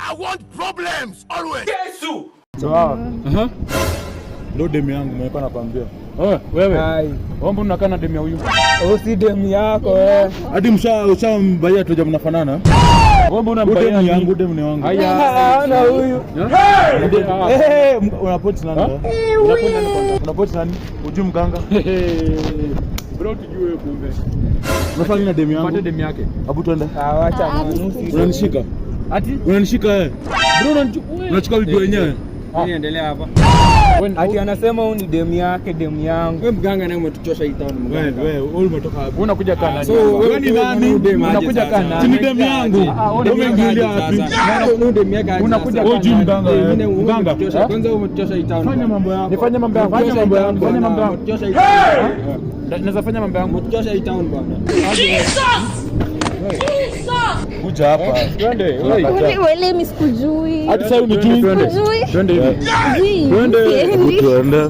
I want problems always. Yesu. Sawa. Ndio demu yangu mimi nakwambia. Wewe. Wewe unakaa na demu huyu? Si demu yako wewe. Hadi mshambaia tuja mnafanana. Wewe unambaya demu yangu, demu ni wangu. Haya, na huyu. Unapoti nani? Unapoti nani? Ujui mganga? Bro tujue kumbe. Unafanya na demu yangu? Pate demu yake. Abu twende. Acha manusi. Unanishika? Ati? Unanishika wewe? Bro unanichukua. Unachukua video wenyewe. Niendelea hapa. Ati anasema huyu ni demu yake, demu yangu. Wewe mganga naye umetuchosha hii town mganga. Wewe umetoka wapi? Unakuja kana. So wewe ni nani? Unakuja kana. Ni demu yangu. Umeingilia wapi? Nani demu yake? Unakuja kana. Wewe mganga. Mganga. Kwanza wewe umetuchosha hii town. Fanya mambo yako. Nifanye mambo yangu. Fanya mambo yangu. Fanya mambo yangu. Umetuchosha hii town. Naweza fanya mambo yangu. Umetuchosha hii town bwana. Kuja hapa. Twende. Wewe mimi sikujui. Hadi sasa unijui. Twende hivi. Twende. Twende.